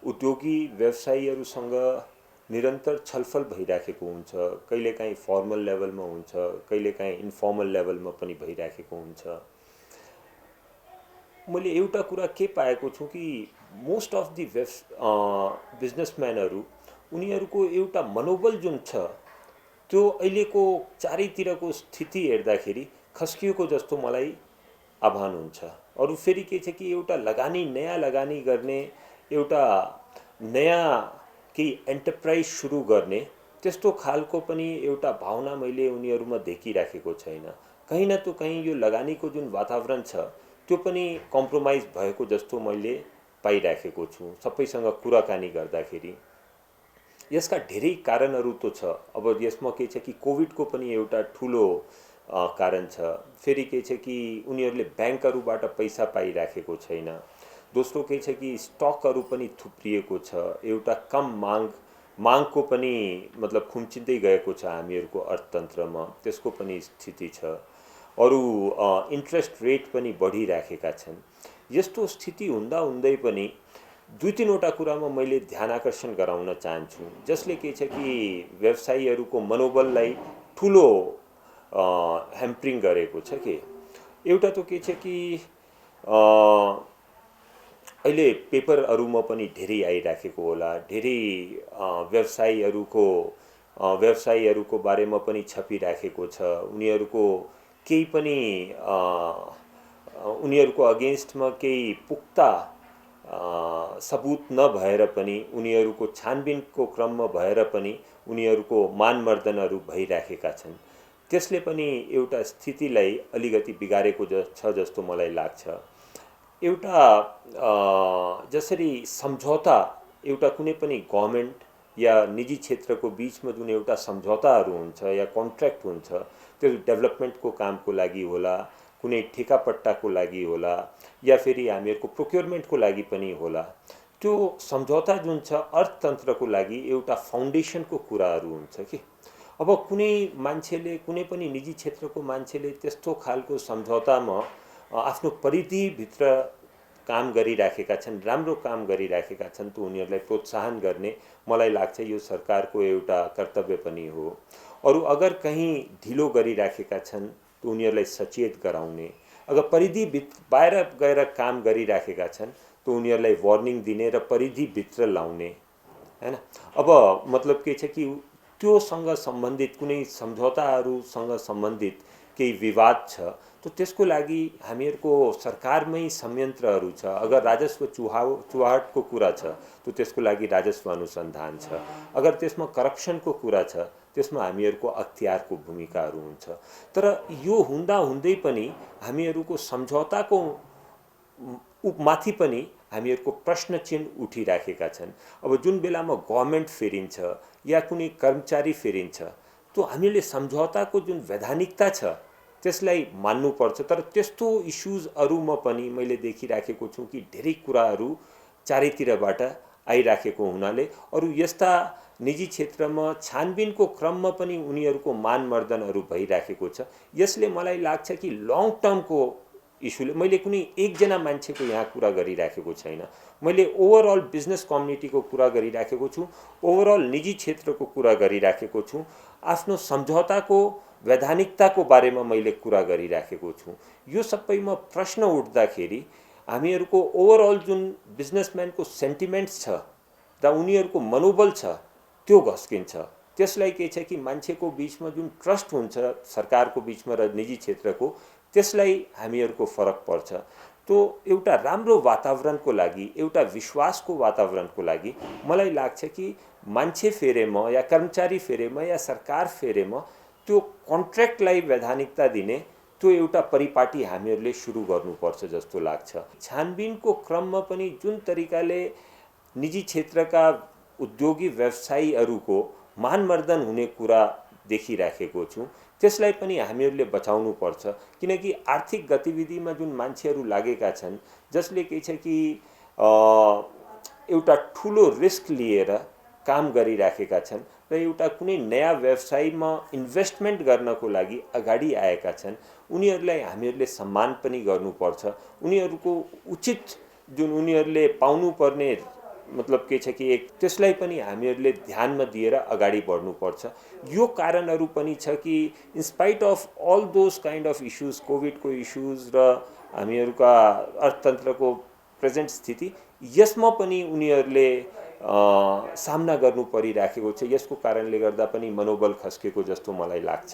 उद्योगी व्यवसायीहरूसँग निरन्तर छलफल भइराखेको हुन्छ। कहिलेकाहीँ फर्मल लेभलमा हुन्छ, कहिलेकाहीँ इन्फर्मल लेभलमा पनि भइराखेको हुन्छ। मैले एउटा कुरा के पाएको छु कि मोस्ट अफ दि बिजनेसम्यानहरू उनीहरूको एउटा मनोबल जुन छ त्यो अहिलेको चारैतिरको स्थिति हेर्दाखेरि खस्किएको जस्तो मलाई आभान हुन्छ। अरू फेरि के छ कि एउटा लगानी, नयाँ लगानी गर्ने, एउटा नयाँ केही एन्टरप्राइज सुरु गर्ने त्यस्तो खालको पनि एउटा भावना मैले उनीहरूमा देखिराखेको छैन। कहीँ न तो कहीँ यो लगानीको जुन वातावरण छ त्यो पनि कम्प्रोमाइज भएको जस्तो मैले पाइराखेको छु सबैसँग कुराकानी गर्दाखेरि। यसका धेरै कारणहरू त छ। अब यसमा के छ कि कोभिडको पनि एउटा ठुलो कारण छ। फेरि के छ कि उनीहरूले ब्याङ्कहरूबाट पैसा पाइराखेको छैन। दोस्रो के छ कि स्टकहरू पनि थुप्रिएको छ। एउटा कम मागको पनि मतलब खुम्चिँदै गएको छ हामीहरूको अर्थतन्त्रमा, त्यसको पनि स्थिति छ। अरू इन्ट्रेस्ट रेट पनि बढिराखेका छन्। यस्तो स्थिति हुँदा हुँदै पनि दुई तीनवटा कुरामा मैले ध्यान आकर्षण गराउन चाहन्छु, जसले के छ कि व्यवसायीहरूको मनोबललाई ठुलो ह्याम्परिङ गरेको छ। कि एउटा त के छ कि अहिले पेपरहरूमा पनि धेरै आइराखेको होला, धेरै व्यवसायीहरूको बारेमा पनि छपिराखेको छ। उनीहरूको केही पनि उनीहरूको अगेन्स्टमा केही पुख्ता सबुत नभएर पनि, उनीहरूको छानबिनको क्रममा भएर पनि उनीहरूको मानमर्दनहरू भइराखेका छन्। त्यसले पनि एउटा स्थितिलाई अलिकति बिगारेको छ जस्तो मलाई लाग्छ। एउटा जसरी सम्झौता, एउटा कुनै पनि गभर्मेन्ट या निजी क्षेत्रको बिचमा जुन एउटा सम्झौताहरू हुन्छ या कन्ट्र्याक्ट हुन्छ, त्यो डेभलपमेन्टको कामको लागि होला, कुनै ठेकापट्टाको लागि होला, या फेरि हामीहरूको प्रोक्योरमेन्टको लागि पनि होला। त्यो सम्झौता जुन छ अर्थतन्त्रको लागि एउटा फाउन्डेसनको कुराहरू हुन्छ। कि अब कुनै मान्छेले, कुनै पनि निजी क्षेत्रको मान्छेले त्यस्तो खालको सम्झौतामा आफ्नो परिधिभित्र काम गरिराखेका छन्, राम्रो काम गरिराखेका छन्, त उनीहरूलाई प्रोत्साहन गर्ने मलाई लाग्छ यो सरकारको एउटा कर्तव्य पनि हो। अरू अगर कहीँ ढिलो गरिराखेका छन् त उनीहरूलाई सचेत गराउने, अगर परिधि बाहिर गएर काम गरिराखेका छन् त उनीहरूलाई वार्निङ दिने र परिधिभित्र लाउने, हैन। अब मतलब के छ कि त्योसँग सम्बन्धित कुनै सम्झौताहरूसँग सम्बन्धित केही विवाद छ त त्यसको लागि हामीहरूको सरकारमै संयन्त्रहरू छ। अगर राजस्व चुहाटको कुरा छ त त्यसको लागि राजस्व अनुसन्धान छ। अगर त्यसमा करप्सनको कुरा छ त्यसमा हामीहरूको अख्तियारको भूमिकाहरू हुन्छ। तर यो हुँदा हुँदै पनि हामीहरूको सम्झौताको माथि पनि हामीहरूको प्रश्न चिन्ह उठिराखेका छन्। अब जुन बेलामा गभर्मेन्ट फेरिन्छ या कुनै कर्मचारी फेरिन्छ तो हामीले सम्झौताको जुन वैधानिकता छ त्यसलाई मान्नुपर्छ। तर त्यस्तो इस्युजहरूमा पनि मैले देखिराखेको छु कि धेरै कुराहरू चारैतिरबाट आइराखेको हुनाले अरू यस्ता निजी क्षेत्रमा छानबिनको क्रममा पनि उनीहरूको मानमर्दनहरू भइराखेको छ। यसले मलाई लाग्छ कि लङ टर्मको इस्युले, मैले कुनै एकजना मान्छेको यहाँ कुरा गरिराखेको छैन, मैले ओभरअल बिजनेस कम्युनिटीको कुरा गरिराखेको छु, ओभरअल निजी क्षेत्रको कुरा गरिराखेको छु, आफ्नो सम्झौताको वैधानिकताको बारेमा मैले कुरा गरिराखेको छु। यो सबैमा प्रश्न उठ्दाखेरि हामीहरूको ओभरअल जुन बिजनेसम्यानको सेन्टिमेन्ट्स छ र उनीहरूको मनोबल छ त्यो घस्किन्छ। त्यसलाई के छ कि मान्छेको बिचमा जुन ट्रस्ट हुन्छ सरकारको बिचमा र निजी क्षेत्रको, त्यसलाई हामीहरूको फरक पर्छ। तो एउटा राम्रो वातावरणको लागि, एउटा विश्वासको वातावरणको लागि मलाई लाग्छ कि मान्छे फेरेमा या कर्मचारी फेरेमा या सरकार फेरेमा त्यो कन्ट्र्याक्टलाई वैधानिकता दिने त्यो एउटा परिपाटी हामीहरूले सुरु गर्नुपर्छ जस्तो लाग्छ। छानबिनको क्रममा पनि जुन तरिकाले निजी क्षेत्रका उद्योगी व्यवसायीहरूको मानमर्दन हुने कुरा देखिराखेको छु, त्यसलाई पनि हामीहरूले बचाउनु पर्छ। किनकि आर्थिक गतिविधिमा जुन मान्छेहरू लागेका छन् जसले के छ कि एउटा ठुलो रिस्क लिएर काम गरिराखेका छन् र एउटा कुनै नयाँ व्यवसायमा इन्भेस्टमेन्ट गर्नको लागि अगाडि आएका छन् उनीहरूलाई हामीहरूले सम्मान पनि गर्नुपर्छ। उनीहरूको उचित जुन उनीहरूले पाउनुपर्ने मतलब के छ कि एक त्यसलाई पनि हामीहरूले ध्यानमा दिएर अगाडि बढ्नुपर्छ। यो कारणहरू पनि छ कि in spite of all those kind of issues, कोभिडको इस्युज र हामीहरूका अर्थतन्त्रको प्रेजेन्ट स्थिति, यसमा पनि उनीहरूले सामना गर्नु परिराखेको छ। यसको कारणले गर्दा पनि मनोबल खस्केको जस्तो मलाई लाग्छ।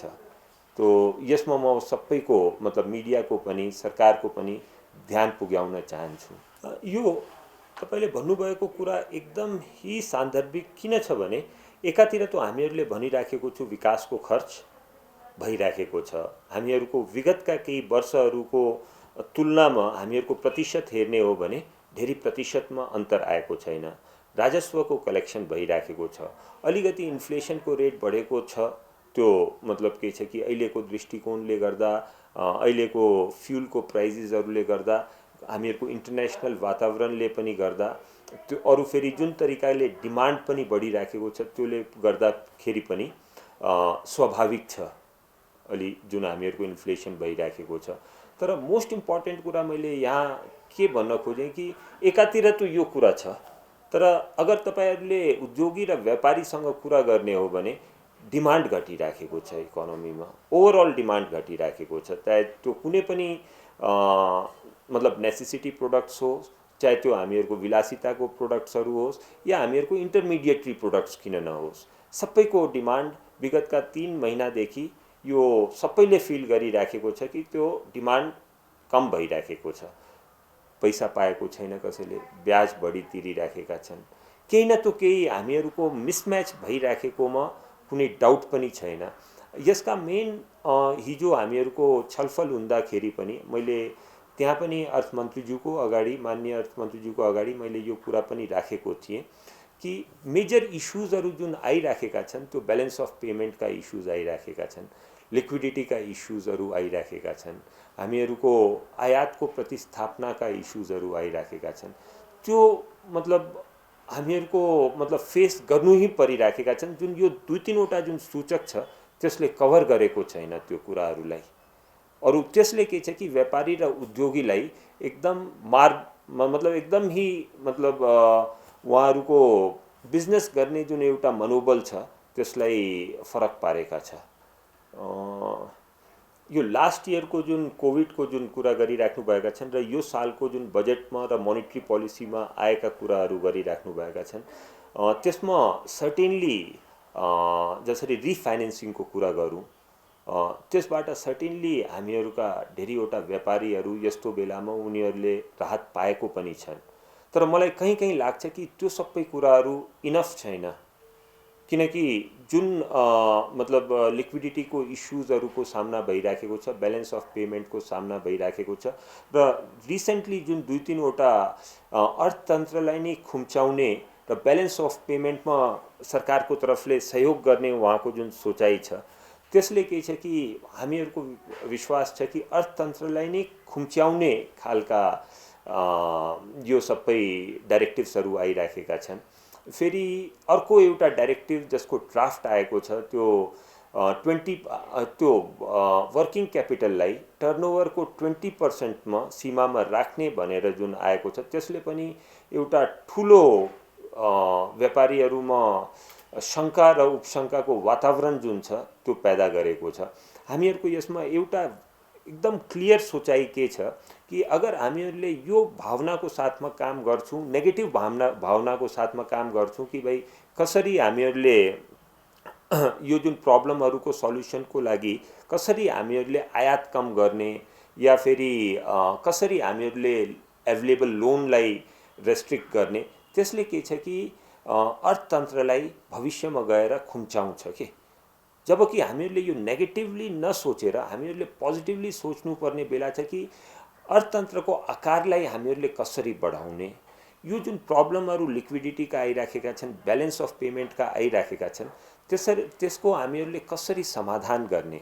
तो यसमा म सबैको मतलब मिडियाको पनि सरकारको पनि ध्यान पुर्याउन चाहन्छु। यो तपाईले भन्नुभएको कुरा एकदम ही सान्दर्भिक किन छ भने एकातिर त हामीहरूले भनिराखेको छु विकासको खर्च भइराखेको छ। हामीहरूको विगतका केही वर्षहरूको तुलनामा हामीहरूको प्रतिशत हेर्ने हो भने धेरै प्रतिशतमा अन्तर आएको छैन। राजस्वको कलेक्सन भइराखेको छ। अलिकति इन्फ्लेसनको रेट बढेको छ। त्यो मतलब के छ कि अहिलेको दृष्टिकोणले गर्दा अहिलेको फ्युलको प्राइजेसहरूले गर्दा हामीहरूको इन्टरनेसनल वातावरणले पनि गर्दा त्यो अरू फेरि जुन तरिकाले डिमान्ड पनि बढिराखेको छ त्यसले गर्दाखेरि पनि स्वाभाविक छ अलि जुन हामीहरूको इन्फ्लेसन भइराखेको छ। तर मोस्ट इम्पोर्टेन्ट कुरा मैले यहाँ के भन्न खोजेँ कि एकातिर त यो कुरा छ, तर अगर तपाईहरूले उद्योगी र व्यापारीसँग कुरा गर्ने हो भने डिमान्ड घटिराखेको छ इकोनोमीमा। ओभरअल डिमान्ड घटिराखेको छ। चाहे त्यो कुनै पनि मतलब नेसेसिटी प्रोडक्ट्स होस्, चाहे त्यो हामीहरूको विलासिताको प्रोडक्ट्सहरू होस् या हामीहरूको इन्टरमिडिएटरी प्रोडक्ट्स किन नहोस्, सबैको डिमान्ड विगतका 3 महिनादेखि यो सबैले फिल गरिराखेको छ कि त्यो डिमान्ड कम भइराखेको छ। पैसा पाएको छैन कसैले, ब्याज बढी तिरिराखेका छन्। केही न त केही हामीहरूको मिसम्याच भइराखेकोमा कुनै डाउट पनि छैन। यसका मेन हिजो हामीहरूको छलफल हुँदाखेरि पनि मैले त्यहाँ पनि अर्थमन्त्रीज्यूको अगाडि, माननीय अर्थमन्त्रीज्यूको अगाडि मैले यो कुरा पनि राखेको थिएँ कि मेजर इस्युजहरू जुन आइराखेका छन् त्यो ब्यालेन्स अफ पेमेन्टका इस्युज आइराखेका छन्, लिक्विडिटीका इस्युजहरू आइराखेका छन्, हामीहरूको आयातको प्रतिस्थापनाका इस्युजहरू आइराखेका छन्। त्यो मतलब हामीहरूको मतलब फेस गर्नु ही परिराखेका छन्। जुन यो 2-3 वटा जुन सूचक छ त्यसले कभर गरेको छैन त्यो कुराहरूलाई। अरू त्यसले के छ कि व्यापारी र उद्योगीलाई एकदम मतलब एकदम ही मतलब उहाँहरूको बिजनेस गर्ने जुन एउटा मनोबल छ त्यसलाई फरक पारेका छ। यो लास्ट इयरको जुन कोभिडको जुन कुरा गरिराख्नु भएका छन् र यो सालको जुन बजेटमा र मोनिटरी पोलिसीमा आएका कुराहरू गरिराख्नु भएका छन्, त्यसमा सर्टेनली जसरी रिफाइनेन्सिङको कुरा गरौँ, त्यसबाट सर्टेनली हामीहरूका धेरैवटा व्यापारीहरू यस्तो बेलामा उनीहरूले राहत पाएको पनि छन्। तर मलाई कहीँ कहीँ लाग्छ कि त्यो सबै कुराहरू इनफ छैन, किनकि जुन मतलब लिक्विडिटीको इस्युजहरूको सामना भइराखेको छ, ब्यालेन्स अफ पेमेन्टको सामना भइराखेको छ र रिसेन्टली जुन 2-3 वटा अर्थतन्त्रलाई नै खुम्चाउने र ब्यालेन्स अफ पेमेन्टमा सरकारको तर्फले सहयोग गर्ने उहाँको जुन सोचाइ छ त्यसले के छ कि हामीहरूको विश्वास छ कि अर्थतन्त्रलाई नै खुम्च्याउने खालका यो सबै डाइरेक्टिभ्सहरू आइराखेका छन्। फेरि अर्को एउटा डाइरेक्टिभ जसको ड्राफ्ट आएको छ त्यो 20 त्यो वर्किङ क्यापिटललाई टर्नओभरको 20% सीमामा राख्ने भनेर जुन आएको छ त्यसले पनि एउटा ठुलो व्यापारीहरूमा शङ्का र उपशङ्काको वातावरण जुन छ त्यो पैदा गरेको छ। हामीहरूको यसमा एउटा एकदम क्लियर सोचाइ के छ कि अगर हामीहरूले यो भावनाको साथमा काम गर्छौँ, नेगेटिभ भावनाको साथमा काम गर्छौँ कि भाइ कसरी हामीहरूले यो जुन प्रब्लमहरूको सल्युसनको लागि कसरी हामीहरूले आयात कम गर्ने या फेरि कसरी हामीहरूले एभाइलेबल लोनलाई रेस्ट्रिक्ट गर्ने, त्यसले के छ कि अर्थतन्त्रलाई भविष्यमा गएर खुम्चाउँछ के। जबकि हामीहरूले यो नेगेटिभली नसोचेर हामीहरूले पोजिटिभली सोच्नुपर्ने बेला छ कि अर्थतन्त्रको आकारलाई हामीहरूले कसरी बढाउने, यो जुन प्रब्लमहरू लिक्विडिटीका आइराखेका छन्, ब्यालेन्स अफ पेमेन्टका आइराखेका छन्, त्यसको हामीहरूले कसरी समाधान गर्ने,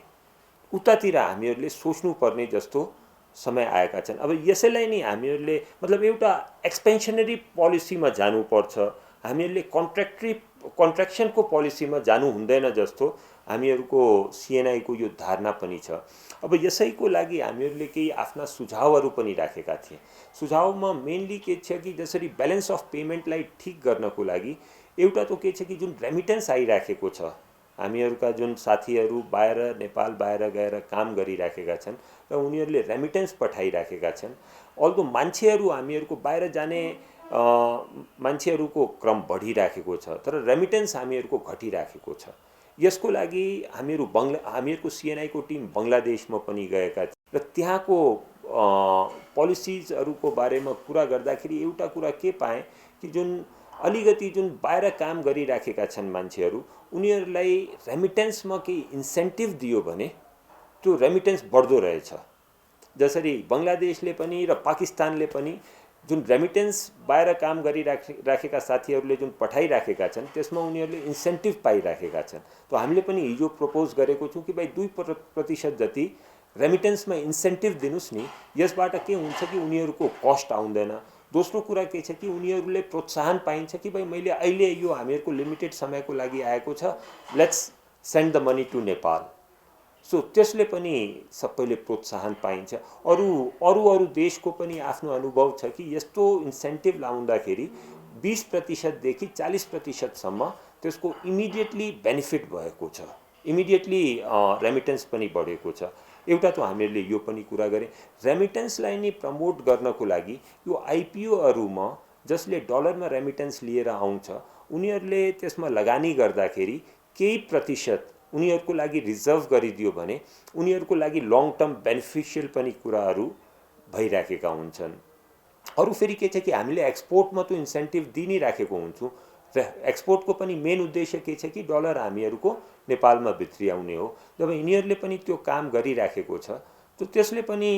उतातिर हामीहरूले सोच्नुपर्ने जस्तो समय आएका छन्। अब यसैलाई नै हामीहरूले मतलब एउटा एक्सपेन्सनरी पोलिसीमा जानुपर्छ। हामीहरूले कन्ट्र्याक्टरी कन्ट्र्याक्सनको पोलिसीमा जानु हुँदैन जस्तो हामीहरूको सिएनआईको यो धारणा पनि छ। अब यसैको लागि हामीहरूले केही आफ्ना सुझावहरू पनि राखेका थिए। सुझावमा मेनली के छ कि जसरी ब्यालेन्स अफ पेमेन्टलाई ठिक गर्नको लागि एउटा त के छ कि जुन रेमिटेन्स आइराखेको छ, हामीहरूका जुन साथीहरू बाहिर नेपाल बाहिर गएर काम गरिराखेका छन् र उनीहरूले रेमिटेन्स पठाइराखेका छन्। अल्दो मान्छेहरू हामीहरूको बाहिर जाने मान्छेहरूको क्रम बढिराखेको छ, तर रेमिटेन्स हामीहरूको घटिराखेको छ। यसको लागि हामीहरूको सिएनआईको टिम बङ्गलादेशमा पनि गएका थिए र त्यहाँको पोलिसिजहरूको बारेमा कुरा गर्दाखेरि एउटा कुरा के पाएँ कि जुन अलिकति जुन बाहिर काम गरिराखेका छन् मान्छेहरू, उनीहरूलाई रेमिटेन्समा केही इन्सेन्टिभ दियो भने त्यो रेमिटेन्स बढ्दो रहेछ। जसरी बङ्गलादेशले पनि र पाकिस्तानले पनि जुन रेमिटेन्स बाहिर काम गरिराखेका साथीहरूले जुन पठाइराखेका छन् त्यसमा उनीहरूले इन्सेन्टिभ पाइराखेका छन्। त हामीले पनि हिजो प्रपोज गरेको छौँ कि भाइ 2% जति रेमिटेन्समा इन्सेन्टिभ दिनुस् नि। यसबाट के हुन्छ कि उनीहरूको कस्ट आउँदैन। दोस्रो कुरा के छ कि उनीहरूले प्रोत्साहन पाइन्छ कि भाइ मैले अहिले यो हामीहरूको लिमिटेड समयको लागि आएको छ, let's send the money to Nepal. So त्यसले पनि सबैले प्रोत्साहन पाइन्छ। अरू देशको पनि आफ्नो अनुभव छ कि यस्तो इन्सेन्टिभ लाउँदाखेरि 20% देखि 40%सम्म त्यसको इमिडिएटली बेनिफिट भएको छ, इमिडिएटली रेमिटेन्स पनि बढेको छ। एउटा त हामीहरूले यो पनि कुरा गरे। रेमिटेन्सलाई नि प्रमोट गर्नको लागि यो आइपिओहरूमा जसले डलरमा रेमिटेन्स लिएर आउँछ उनीहरूले त्यसमा लगानी गर्दाखेरि केही प्रतिशत उनीहरूको लागि रिजर्भ गरिदियो भने उनीहरूको लागि लङ टर्म बेनिफिसियल पनि कुराहरू भइराखेका हुन्छन्। अरू फेरि के छ कि हामीले एक्सपोर्टमा त इन्सेन्टिभ दिइ नै राखेको हुन्छौँ र एक्सपोर्टको पनि मेन उद्देश्य के छ कि डलर हामीहरूको नेपालमा भित्रियाउने हो। जब यिनीहरूले पनि त्यो काम गरिराखेको छ त त्यसले पनि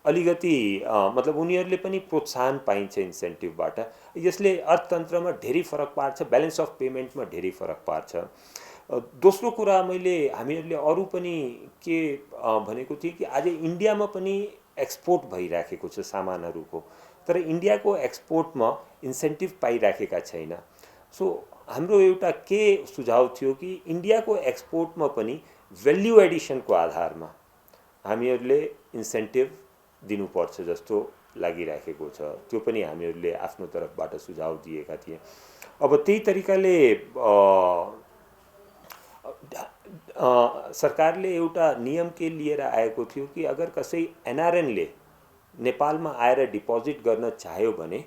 अलिकति मतलब उनीहरूले पनि प्रोत्साहन पाइन्छ इन्सेन्टिभबाट। यसले अर्थतन्त्रमा धेरै फरक पार्छ, ब्यालेन्स अफ पेमेन्टमा धेरै फरक पार्छ। दोस्रो कुरा हामीहरूले अरू पनि के भनेको थिएँ कि आज इन्डियामा पनि एक्सपोर्ट भइराखेको छ सामानहरूको, तर इन्डियाको एक्सपोर्टमा इन्सेन्टिभ पाइराखेका छैन। सो हाम्रो एउटा के सुझाव थियो कि इन्डियाको एक्सपोर्टमा पनि भ्याल्यु एडिसनको आधारमा हामीहरूले इन्सेन्टिभ दिनुपर्छ जस्तो लागिराखेको छ। त्यो पनि हामीहरूले आफ्नो तर्फबाट सुझाव दिएका थिए। अब त्यही तरिकाले सरकारले एउटा नियम के लिएर आएको थियो कि अगर कसै एनआरएनले नेपालमा आएर डिपोजिट गर्न चाह्यो भने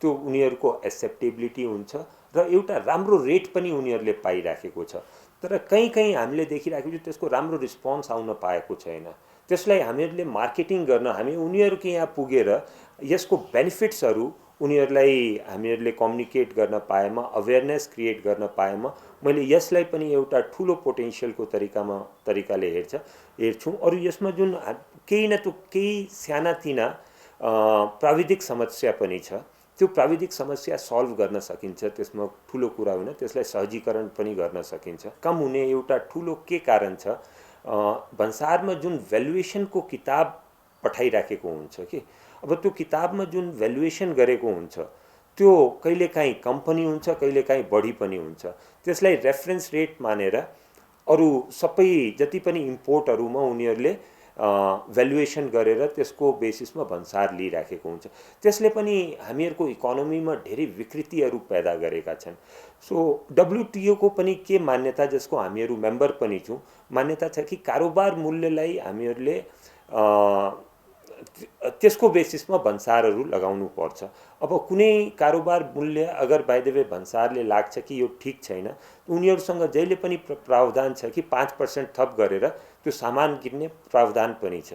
त्यो उनीहरूको एक्सेप्टेबिलिटी हुन्छ र एउटा राम्रो रेट पनि उनीहरूले पाइराखेको छ। तर कहीँ हामीले देखिराखेको छ त्यसको राम्रो रिस्पोन्स आउन पाएको छैन। त्यसलाई हामीहरूले मार्केटिङ गर्न हामी उनीहरूको यहाँ पुगेर यसको बेनिफिट्सहरू उनीहरूलाई हामीहरूले कम्युनिकेट गर्न पाएमा, अवेरनेस क्रिएट गर्न पाएमा मैले यसलाई पनि एउटा ठुलो पोटेन्सियलको तरिकाले हेर्छु। अरू यसमा जुन केही न केही सानातिना प्राविधिक समस्या पनि छ, त्यो प्राविधिक समस्या सल्भ गर्न सकिन्छ, त्यसमा ठुलो कुरा होइन, त्यसलाई सहजीकरण पनि गर्न सकिन्छ। कम हुने एउटा ठुलो के कारण छ, भन्सारमा जुन भ्यालुएसनको किताब पठाइराखेको हुन्छ कि अब त्यो किताबमा जुन भ्यालुएसन गरेको हुन्छ त्यो कहिलेकाहीँ कम पनि हुन्छ, कहिलेकाहीँ बढी पनि हुन्छ। त्यसलाई रेफरेन्स रेट मानेर अरू सबै जति पनि इम्पोर्टहरूमा उनीहरूले भ्यालुएसन गरेर त्यसको बेसिसमा भन्सार लिइराखेको हुन्छ। त्यसले पनि हामीहरूको इकोनोमीमा धेरै विकृतिहरू पैदा गरेका छन्। सो डब्लुटिओको पनि के मान्यता, जसको हामीहरू मेम्बर पनि छौँ, मान्यता छ कि कारोबार मूल्यलाई हामीहरूले त्यसको बेसिसमा भन्सारहरू लगाउनु पर्छ। अब कुनै कारोबार मूल्य अगर बाइ द वे भन्सारले लाग्छ कि यो ठिक छैन, उनीहरूसँग जहिले पनि प्रावधान छ कि 5% थप गरेर त्यो सामान किन्ने प्रावधान पनि छ।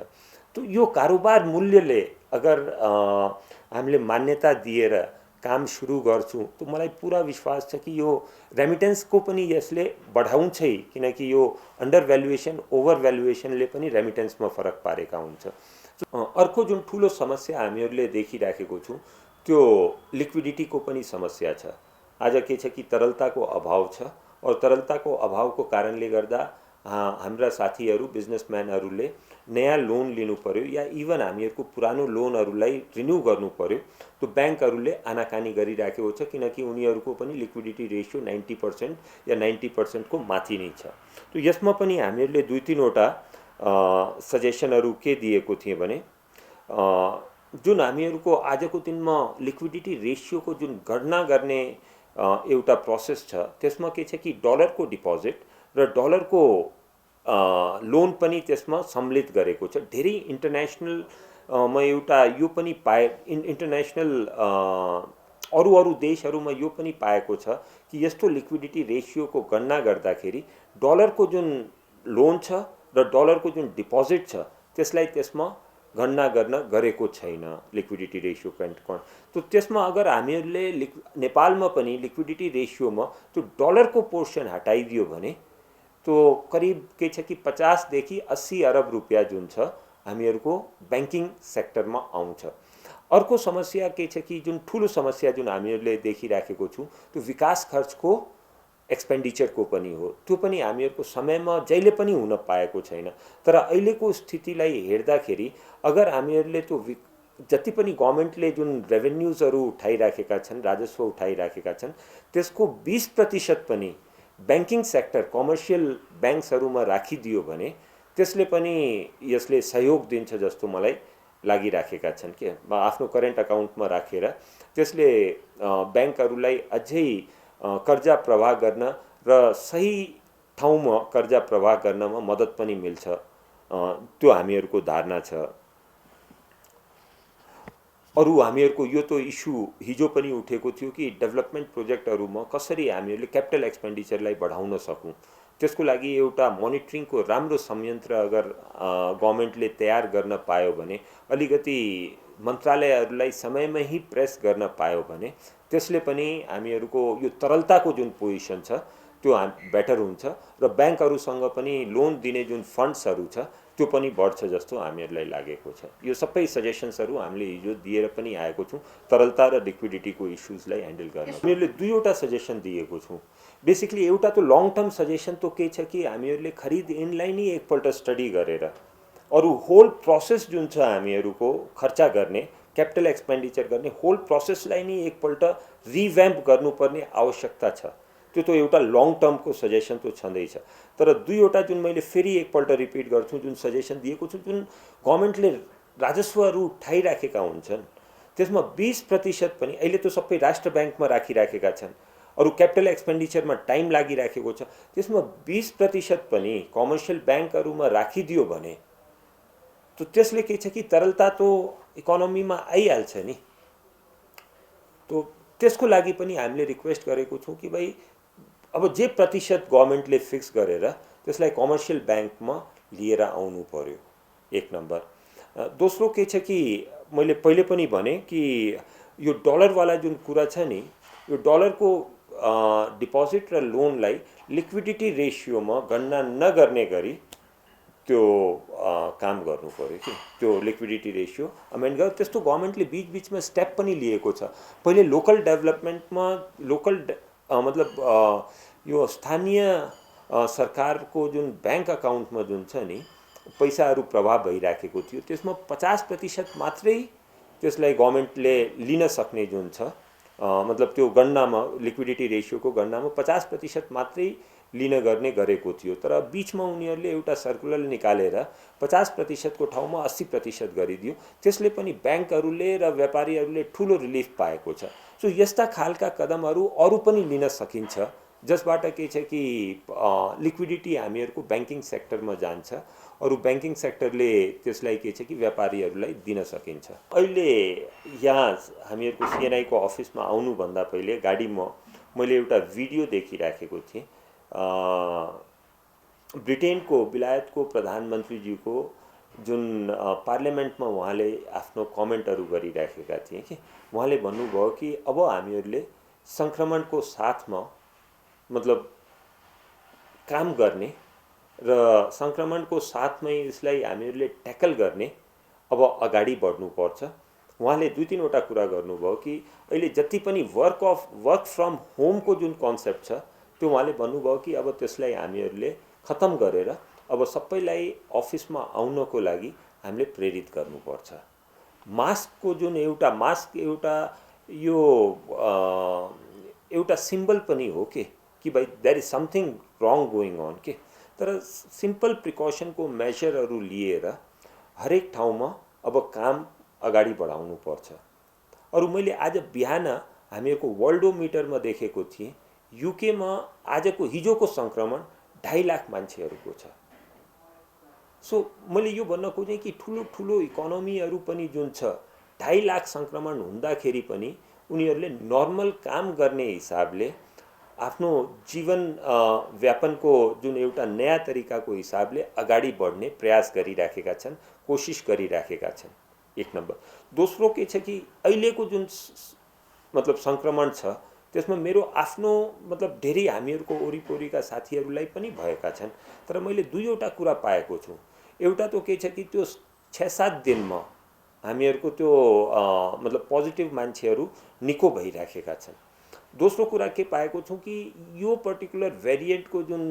त यो कारोबार मूल्यले अगर हामीले मान्यता दिएर काम सुरु गर्छौँ त मलाई पुरा विश्वास छ कि यो रेमिटेन्सको पनि यसले बढाउँछै, किनकि यो अन्डर भ्यालुएसन ओभर भ्यालुएसनले पनि रेमिटेन्समा फरक पारेका हुन्छ। अर्को जुन ठुलो समस्या हामीहरूले देखिराखेको छौँ त्यो लिक्विडिटीको पनि समस्या छ। आज के छ कि तरलताको अभाव छ, और तरलताको अभावको कारणले गर्दा हाम्रा साथीहरू बिजनेसम्यानहरूले नयाँ लोन लिनु पर्यो या इभन हामीहरूको पुरानो लोनहरूलाई रिन्यू गर्नु पर्यो, त्यो ब्याङ्कहरूले आनाकानी गरिराखेको छ, किनकि उनीहरूको पनि लिक्विडिटी रेसियो 90% या 90%को माथि नै छ। त यसमा पनि हामीहरूले 2-3वटा सजेसनहरू के दिएको थिएँ भने, जुन हामीहरूको आजको दिनमा लिक्विडिटी रेसियोको जुन गणना गर्ने एउटा प्रोसेस छ, त्यसमा के छ कि डलरको डिपोजिट र डलरको लोन पनि त्यसमा सम्मिलित गरेको छ। धेरै इन्टरनेसनल मा एउटा यो पनि इन्टरनेसनल अरू देशहरूमा यो पनि पाएको छ कि यस्तो लिक्विडिटी रेसियोको गणना गर्दाखेरि डलरको जुन लोन छ र डलरको जुन डिपोजिट छ त्यसलाई त्यसमा गणना गरेको छैन लिक्विडिटी रेसियो तो त्यसमा अगर हामीहरूले नेपालमा पनि लिक्विडिटी रेसियोमा त्यो डलरको पोर्सन हटाइदियो भने तो करीब के छ कि 50 देखि 80 अरब रुपियाँ जुन छ हामीहरूको बैंकिङ सेक्टरमा आउँछ। अर्को समस्या के छ कि जुन ठुलो समस्या जुन हामीहरूले देखिराखेको छौँ त्यो विकास खर्चको एक्सपेन्डिचरको पनि हो। त्यो पनि हामीहरूको समयमा जहिले पनि हुन पाएको छैन। तर अहिलेको स्थितिलाई हेर्दाखेरि अगर हामीहरूले त्यो जति पनि गभर्नमेन्टले जुन रेभेन्यूजहरू उठाइराखेका छन्, राजस्व उठाइराखेका छन्, त्यसको 20% पनि बैंकिङ सेक्टर कमर्सियल ब्याङ्क्सहरूमा राखिदियो भने त्यसले पनि यसले सहयोग दिन्छ जस्तो मलाई लागिराखेका छन् के आफ्नो करेन्ट अकाउन्टमा राखेर त्यसले ब्याङ्कहरूलाई अझै कर्जा प्रवाह गर्न र सही ठाउँमा कर्जा प्रवाह गर्नमा मद्दत पनि मिल्छ, त्यो हामीहरूको धारणा छ। अरू हामीहरूको यो तो इस्यु हिजो पनि उठेको थियो कि डेभलपमेन्ट प्रोजेक्टहरूमा कसरी हामीहरूले क्यापिटल एक्सपेन्डिचरलाई बढाउन सकौँ, त्यसको लागि एउटा मोनिटरिङको राम्रो संयन्त्र अगर गभर्नमेन्टले तयार गर्न पायो भने, अलिकति मन्त्रालयहरूलाई समयमै ही प्रेस गर्न पायो भने त्यसले पनि हामीहरूको यो तरलताको जुन पोजिसन छ त्यो बेटर हुन्छ र ब्याङ्कहरूसँग पनि लोन दिने जुन फन्ड्सहरू छ त्यो पनि बढ्छ जस्तो हामीहरूलाई लागेको छ। यो सबै सजेसन्सहरू हामीले हिजो दिएर पनि आएको छौँ तरलता र लिक्विडिटीको इस्युजलाई ह्यान्डल गर्न। हामीहरूले 2वटा सजेसन दिएको छौँ। बेसिकली एउटा तो लङ टर्म सजेसन तो के छ कि हामीहरूले खरिद ऐनलाई नै एकपल्ट स्टडी गरेर अरू होल प्रोसेस जुन छ हामीहरूको खर्चा गर्ने क्यापिटल एक्सपेन्डिचर गर्ने होल प्रोसेसलाई नै एकपल्ट रिभ्याम्प गर्नुपर्ने आवश्यकता छ। त्यो तो एउटा लङ टर्मको सजेसन तो छँदैछ। तर 2वटा जुन मैले फेरि एकपल्ट रिपिट गर्छु जुन सजेसन दिएको छु, जुन गभर्नमेन्टले राजस्वहरू उठाइराखेका हुन्छन् त्यसमा 20% पनि अहिले तो सबै राष्ट्र ब्याङ्कमा राखिराखेका छन्, अरू क्यापिटल एक्सपेन्डिचरमा टाइम लागिराखेको छ, त्यसमा 20% पनि कमर्सियल ब्याङ्कहरूमा राखिदियो भने तो त्यसले के छ कि तरलता तो इकोनोमीमा आइहाल्छ नि। तो त्यसको लागि पनि हामीले रिक्वेस्ट गरेको छौँ कि भाइ अब जे प्रतिशत गभर्नमेन्टले फिक्स गरेर त्यसलाई कमर्सियल ब्याङ्कमा लिएर आउनु पर्यो, एक नम्बर। दोस्रो के छ कि मैले पहिले पनि भने कि यो डलरवाला जुन कुरा छ नि, यो डलरको डिपोजिट र लोनलाई लिक्विडिटी रेसियोमा गणना नगर्ने गरी त्यो काम गर्नु पर्यो कि त्यो लिक्विडिटी रेसियो अमेन्ड गर्यो। त्यस्तो गभर्नमेन्टले बीचमा स्टेप पनि लिएको छ। पहिले लोकल डेभलपमेन्टमा मतलब यो स्थानीय सरकारको जुन ब्याङ्क अकाउन्टमा जुन छ नि पैसाहरू प्रवाह भइराखेको थियो, त्यसमा 50% मात्रै त्यसलाई गभर्नमेन्टले लिन सक्ने जुन छ, मतलब त्यो गणनामा लिक्विडिटी रेसियोको गणनामा 50% मात्रै लिन गर्ने गरेको थियो। तर बीचमा उनीहरूले एउटा सर्कुलर निकालेर 50% को ठाउँमा 80% गरिदियो। त्यसले पनि ब्याङ्कहरूले र व्यापारीहरूले ठुलो रिलिफ पाएको छ। सो यस्ता खालका कदमहरू अरू पनि लिन सकिन्छ जसबाट के छ कि लिक्विडिटी हामीहरूको बैंकिङ सेक्टरमा जान्छ, अरू बैंकिङ सेक्टरले त्यसलाई के छ कि व्यापारीहरूलाई दिन सकिन्छ। अहिले यहाँ हामीहरूको सीएनआई को अफिसमा आउनुभन्दा पहिले गाडीमा मैले एउटा भिडियो देखिराखेको थिएँ। ब्रिटेनको बेलायतको प्रधानमन्त्रीज्यूको जुन पार्लियामेन्टमा उहाँले आफ्नो कमेन्टहरू गरिराखेका थिए कि उहाँले भन्नुभयो कि अब हामीहरूले संक्रमणको साथमा मतलब काम गर्ने र संक्रमणको साथमै यसलाई हामीहरूले ट्याकल गर्ने अब अगाडि बढ्नुपर्छ। उहाँले 2-3 वटा कुरा गर्नुभयो कि अहिले जति पनि वर्क फ्रम होमको जुन कन्सेप्ट छ त्यो उहाँले भन्नुभयो कि अब त्यसलाई हामीहरूले खत्तम गरेर अब सबैलाई अफिसमा आउनको लागि हामीले प्रेरित गर्नुपर्छ। मास्कको जुन एउटा मास्क एउटा यो एउटा सिम्बल पनि हो कि भाइ there is something wrong going on के। तर सिम्पल प्रिकसनको मेजरहरू लिएर हरेक ठाउँमा अब काम अगाडि बढाउनु पर्छ। अरू मैले आज बिहान हामीहरूको वर्ल्डोमिटरमा देखेको थिएँ, युकेमा आजको हिजोको सङ्क्रमण 2.5 लाख मान्छेहरूको छ। सो मैले यो भन्न खोजेँ कि ठुलो ठुलो इकोनोमीहरू पनि जुन छ 2.5 लाख सङ्क्रमण हुँदाखेरि पनि उनीहरूले नर्मल काम गर्ने हिसाबले आफ्नो जीवन व्यापनको जुन एउटा नयाँ तरिकाको हिसाबले अगाडि बढ्ने प्रयास गरिराखेका छन्, कोसिस गरिराखेका छन्, एक नम्बर। दोस्रो के छ कि अहिलेको जुन मतलब सङ्क्रमण छ त्यसमा मेरो आफ्नो मतलब धेरै हामीहरूको वरिपरिका साथीहरूलाई पनि भएका छन्। तर मैले दुईवटा कुरा पाएको छु। एउटा त के छ कि त्यो 6-7 दिनमा हामीहरूको त्यो मतलब पोजिटिभ मान्छेहरू निको भइराखेका छन्। दोस्रो कुरा के पाएको छु कि यो पर्टिकुलर भेरिएन्टको जुन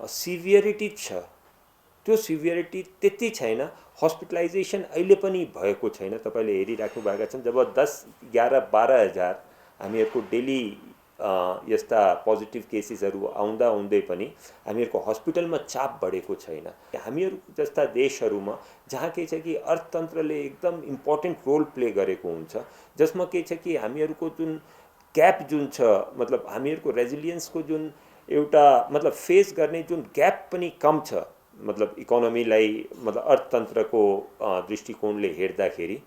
सिभियरिटी छ त्यो सिभियरिटी त्यति छैन, हस्पिटलाइजेसन अहिले पनि भएको छैन। तपाईँले हेरिराख्नु भएका छन्, जब 10, 11, 12 हजार हामीहरूको डेली यस्ता पोजिटिभ केसेसहरू आउँदै पनि हामीहरूको हस्पिटलमा चाप बढेको छैन। हामीहरू जस्ता देशहरूमा जहाँ के छ कि अर्थतन्त्रले एकदम इम्पोर्टेन्ट रोल प्ले गरेको हुन्छ, जसमा के छ कि हामीहरूको जुन ग्याप जुन छ मतलब हामीहरूको रेजिलियन्सको जुन एउटा मतलब फेस गर्ने जुन ग्याप पनि कम छ, मतलब इकोनोमीलाई मतलब अर्थतन्त्रको दृष्टिकोणले हेर्दाखेरि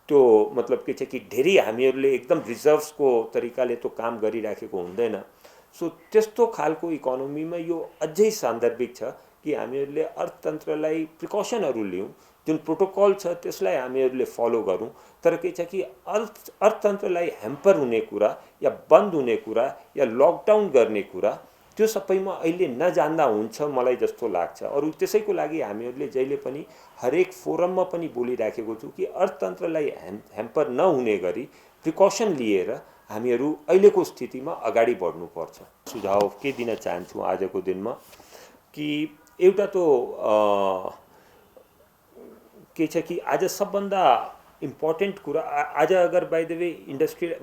त्यो मतलब के छ कि धेरै हामीहरूले एकदम रिजर्भ्सको तरिकाले त्यो काम गरिराखेको हुँदैन। सो त्यस्तो खालको इकोनोमीमा यो अझै सान्दर्भिक छ कि हामीहरूले अर्थतन्त्रलाई प्रिकसनहरू लिउँ, जुन प्रोटोकल छ त्यसलाई हामीहरूले फलो गरौँ। तर के छ कि अर्थतन्त्रलाई ह्याम्पर हुने कुरा या बन्द हुने कुरा या लकडाउन गर्ने कुरा त्यो सबैमा अहिले नजान्दा हुन्छ मलाई जस्तो लाग्छ। अरू त्यसैको लागि हामीहरूले जहिले पनि हरेक फोरममा पनि बोलिराखेको छु कि अर्थतन्त्रलाई ह्याम्पर नहुने गरी प्रिकसन लिएर हामीहरू अहिलेको स्थितिमा अगाडि बढ्नुपर्छ। सुझाव के दिन चाहन्छु आजको दिनमा कि एउटा त के छ कि आज सबभन्दा इम्पोर्टेन्ट कुरा आज अगर बाइ द वे इन्डस्ट्री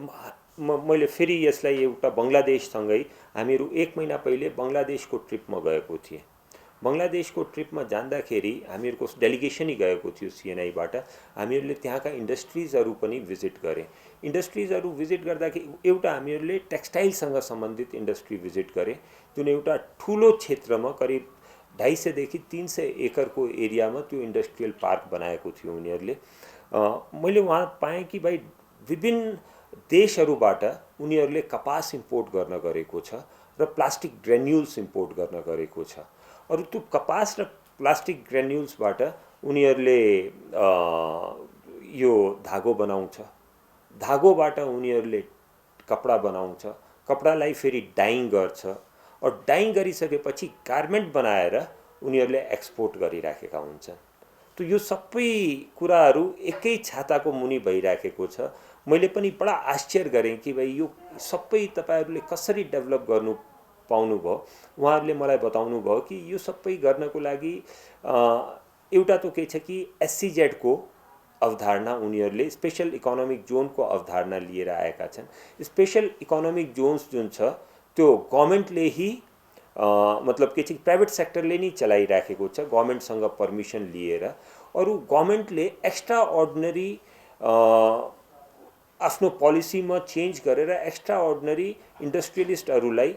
मैले फेरि यसलाई एउटा बङ्गलादेशसँगै हामीहरू 1 महिना पहिले बङ्गलादेशको ट्रिपमा गएको थिएँ। बङ्गलादेशको ट्रिपमा जाँदाखेरि हामीहरूको डेलिगेसनै गएको थियो सिएनआईबाट। हामीहरूले त्यहाँका इन्डस्ट्रिजहरू पनि भिजिट गरे। इन्डस्ट्रिजहरू भिजिट गर्दाखेरि एउटा हामीहरूले टेक्सटाइलसँग सम्बन्धित इन्डस्ट्री भिजिट गरे, जुन एउटा ठुलो क्षेत्रमा करिब 250 देखि 300 एकरको एरियामा त्यो इन्डस्ट्रियल पार्क बनाएको थियो उनीहरूले। मैले वहाँ पाएँ कि भाइ विभिन्न देशहरूबाट उनीहरूले कपास इम्पोर्ट गर्न गरेको छ र प्लास्टिक ग्रेन्युल्स इम्पोर्ट गर्न गरेको छ। अरू त्यो कपास र प्लास्टिक ग्रेन्युल्सबाट उनीहरूले यो धागो बनाउँछ, धागोबाट उनीहरूले कपडा बनाउँछ, कपडालाई फेरि डाइङ गर्छ, और डाइङ गरिसकेपछि गार्मेन्ट बनाएर उनीहरूले एक्सपोर्ट गरिराखेका हुन्छन्। त यो सबै कुराहरू एकै छाताको मुनि भइराखेको छ। मैले पनि बडा आश्चर्य गरेँ कि भाइ यो सबै तपाईँहरूले कसरी डेभलप गर्नु पाउनुभयो। उहाँहरूले मलाई बताउनु भयो कि यो सबै गर्नको लागि एउटा त के छ कि एससीजेडको अवधारणा उनीहरूले स्पेशल इकोनोमिक जोनको अवधारणा लिएर आएका छन्। स्पेशल इकोनोमिक जोन्स जुन छ त्यो गभर्मेन्टले ही मतलब के छ प्राइवेट सेक्टरले नै चलाइराखेको छ गभर्मेन्टसँग पर्मिसन लिएर। अरू गभर्मेन्टले एक्स्ट्रा अर्डिनरी आफ्नो पोलिसीमा चेन्ज गरेर एक्स्ट्रा अर्डिनरी इन्डस्ट्रियलिस्टहरूलाई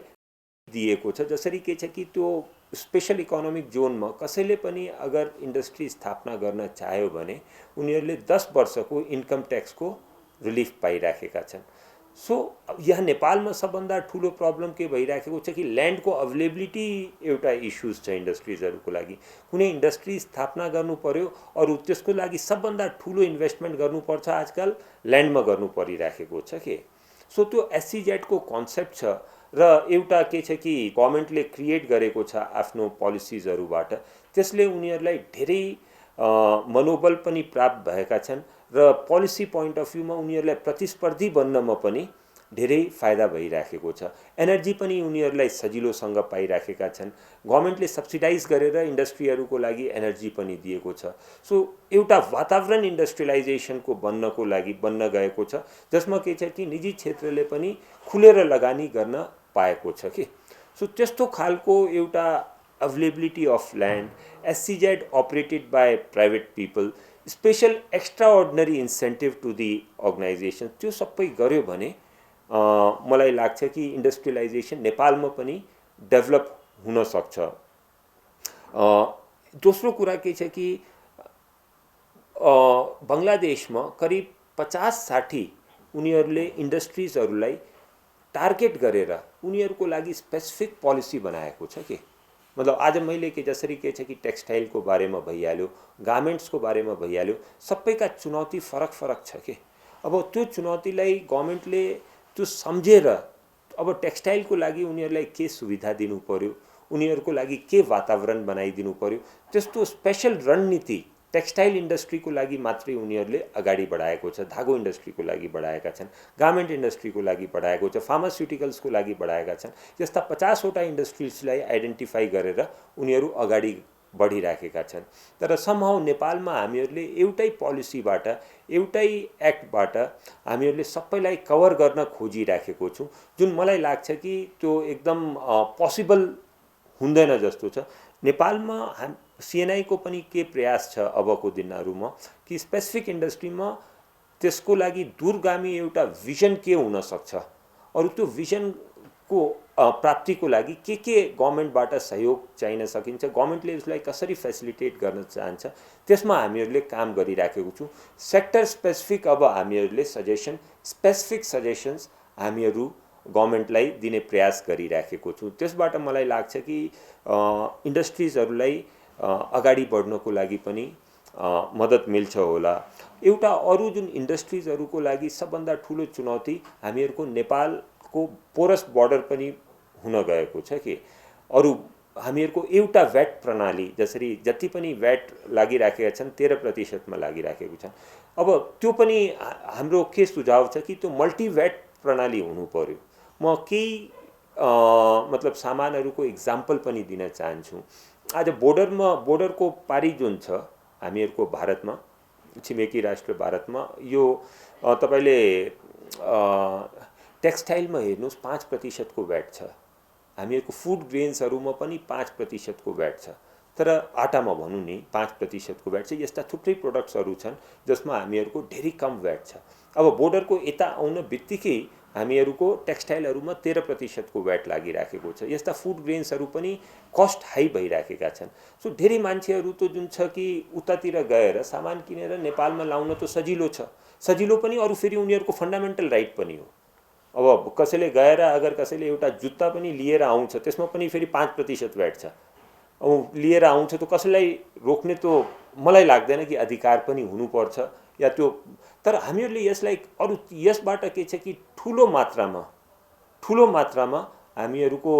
दिएको छ। जसरी के छ कि त्यो स्पेशल इकोनोमिक जोनमा कसैले पनि अगर इन्डस्ट्री स्थापना गर्न चाह्यो भने उनीहरूले 10 वर्षको इन्कम ट्याक्सको रिलिफ पाइराखेका छन्। सो यहाँ नेपालमा सबभन्दा ठुलो प्रब्लम के भइराखेको छ कि ल्यान्डको अभाइलेबिलिटी एउटा इस्युज छ इन्डस्ट्रिजहरूको लागि। कुनै इन्डस्ट्री स्थापना गर्नु पर्यो अरू त्यसको लागि सबभन्दा ठुलो इन्भेस्टमेन्ट गर्नुपर्छ आजकल ल्यान्डमा गर्नु परिराखेको छ के। सो त्यो एससीजेडको कन्सेप्ट छ र एउटा के छ कि गभर्मेन्टले क्रिएट गरेको छ आफ्नो पोलिसिजहरूबाट, त्यसले उनीहरूलाई धेरै मनोबल पनि प्राप्त भएका छन् र पोलिसी पोइन्ट अफ भ्यूमा उनीहरूलाई प्रतिस्पर्धी बन्नमा पनि धेरै फाइदा भइराखेको छ। एनर्जी पनि उनीहरूलाई सजिलोसँग पाइराखेका छन्। गभर्मेन्टले सब्सिडाइज गरेर इन्डस्ट्रीहरूको लागि एनर्जी पनि दिएको छ। सो एउटा वातावरण इन्डस्ट्रियलाइजेसनको बन्न गएको छ, जसमा के छ कि निजी क्षेत्रले पनि खुलेर लगानी गर्न पाएको छ कि। सो त्यस्तो खालको एउटा availability of land, SEZ operated by private people, special extraordinary incentive to the organisation, त्यो सबै गर्यो भने मलाई लाग्छ कि इन्डस्ट्रियलाइजेसन नेपालमा पनि डेभलप हुन सक्छ। दोस्रो कुरा के छ कि बङ्गलादेशमा करिब 50-60 उनीहरूले इन्डस्ट्रिजहरूलाई टार्गेट गरेर उनीहरूको लागि स्पेसिफिक पोलिसी बनाएको छ कि। मतलब आज मैले के जसरी के छ कि टेक्सटाइलको बारेमा भइहाल्यो, गार्मेन्ट्सको बारेमा भइहाल्यो, सबैका चुनौती फरक फरक छ कि। अब त्यो चुनौतीलाई गभर्मेन्टले त्यो सम्झेर अब टेक्सटाइलको लागि उनीहरूलाई के सुविधा दिनु पर्यो, उनीहरूको लागि के वातावरण बनाइदिनु पर्यो, त्यस्तो स्पेसल रणनीति टेक्सटाइल इन्डस्ट्रीको लागि मात्रै उनीहरूले अगाडि बढाएको छ। धागो इन्डस्ट्रीको लागि बढाएका छन्, गार्मेन्ट इन्डस्ट्रीको लागि बढाएको छ, फार्मास्युटिकल्सको लागि बढाएका छन्। यस्ता 50वटा इन्डस्ट्रिजलाई आइडेन्टिफाई गरेर उनीहरू अगाडि बढिराखेका छन्। तर समहाउ नेपालमा हामीहरूले एउटै पोलिसीबाट, एउटै एक्टबाट हामीहरूले सबैलाई कभर गर्न खोजिराखेको छौँ, जुन मलाई लाग्छ कि त्यो एकदम पोसिबल हुँदैन जस्तो छ। नेपालमा सिएनआईको पनि के प्रयास छ अबको दिनहरूमा कि स्पेसिफिक इन्डस्ट्रीमा त्यसको लागि दूरगामी एउटा भिजन के हुन सक्छ, अरू त्यो भिजनको प्राप्तिको लागि के गभर्मेन्टबाट सहयोग चाहिन सकिन्छ, गभर्मेन्टले यसलाई कसरी फेसिलिटेट गर्न चाहन्छ, त्यसमा हामीहरूले काम गरिराखेको छौँ। सेक्टर स्पेसिफिक अब हामीहरूले स्पेसिफिक सजेसन्स हामीहरू गभर्मेन्टलाई दिने प्रयास गरिराखेको छौँ। त्यसबाट मलाई लाग्छ कि इन्डस्ट्रिजहरूलाई अगाडि बढ्नको लागि पनि मद्दत मिल्छ होला। एउटा अरू जुन इन्डस्ट्रिजहरूको लागि सबभन्दा ठुलो चुनौती हामीहरूको नेपालको पोरस बर्डर पनि हुन गएको छ कि। अरू हामीहरूको एउटा भ्याट प्रणाली, जसरी जति पनि भ्याट लागिराखेका छन् 13%मा लागिराखेको छन्। अब त्यो पनि हाम्रो के सुझाव छ कि त्यो मल्टी भ्याट प्रणाली हुनु पर्यो। म केही मतलब सामानहरूको इक्जाम्पल पनि दिन चाहन्छु। आज बोर्डरको पारी जुन छ हामीहरूको भारतमा, छिमेकी राष्ट्र भारतमा, यो तपाईँले टेक्सटाइलमा हेर्नुहोस् 5%को भ्याट छ। हामीहरूको फुड ग्रेन्सहरूमा पनि 5%को भ्याट छ। तर आटामा भनौँ नि 5%को भ्याट छ। यस्ता थुप्रै प्रोडक्ट्सहरू छन् जसमा हामीहरूको धेरै कम भ्याट छ। अब बोर्डरको यता आउन बित्तिकै हामीहरूको टेक्सटाइलहरूमा 13%को भ्याट लागिराखेको छ। यस्ता फुड ग्रेन्सहरू पनि कस्ट हाई भइराखेका छन्। सो धेरै मान्छेहरू त जुन छ कि उतातिर गएर सामान किनेर नेपालमा ल्याउन त सजिलो छ, सजिलो पनि, अरू फेरि उनीहरूको फन्डामेन्टल राइट पनि हो। अब कसैले गएर अगर कसैले एउटा जुत्ता पनि लिएर आउँछ, त्यसमा पनि फेरि 5% भ्याट छ। अब लिएर आउँछ त कसैलाई रोक्ने त मलाई लाग्दैन कि अधिकार पनि हुनुपर्छ या त्यो। तर हामीहरूले यसलाई अरू यसबाट के छ कि ठुलो मात्रामा हामीहरूको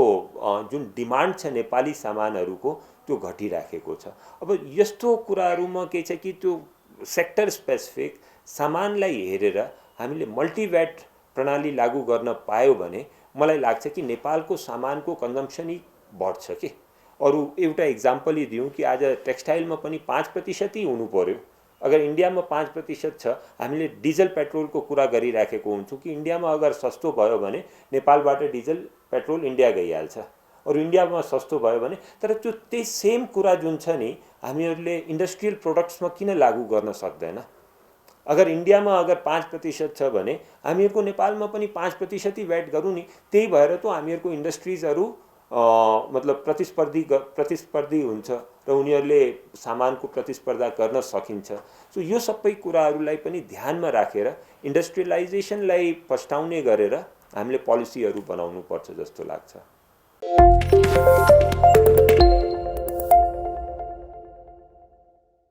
जुन डिमान्ड छ नेपाली सामानहरूको त्यो घटिराखेको छ। अब यस्तो कुराहरूमा के छ कि त्यो सेक्टर स्पेसिफिक सामानलाई हेरेर हामीले मल्टिभ्याट प्रणाली लागू गर्न पायो भने मलाई लाग्छ कि नेपालको सामानको कन्जम्सन बढ्छ कि। अरू एउटा इक्जाम्पल दिउँ कि आज टेक्सटाइलमा पनि 5% ही हुनु पर्यो। अगर इन्डियामा 5% छ, हामीले डिजल पेट्रोलको कुरा गरिराखेको हुन्छौँ कि इन्डियामा अगर सस्तो भयो भने नेपालबाट डिजल पेट्रोल इन्डिया गइहाल्छ, अरू इन्डियामा सस्तो भयो भने। तर त्यो त्यही सेम कुरा जुन छ नि हामीहरूले इन्डस्ट्रियल प्रोडक्ट्समा किन लागू गर्न सक्दैन? अगर इन्डियामा अगर 5% छ भने हामीहरूको नेपालमा पनि 5% ही भ्याट गरौँ नि। त्यही भएर त हामीहरूको इन्डस्ट्रिजहरू मतलब प्रतिस्पर्धी हुन्छ र उनीहरूले सामानको प्रतिस्पर्धा गर्न सकिन्छ। सो यो सबै कुराहरूलाई पनि ध्यानमा राखेर इन्डस्ट्रियलाइजेसनलाई फस्टाउने गरेर हामीले पोलिसीहरू बनाउनु पर्छ जस्तो लाग्छ।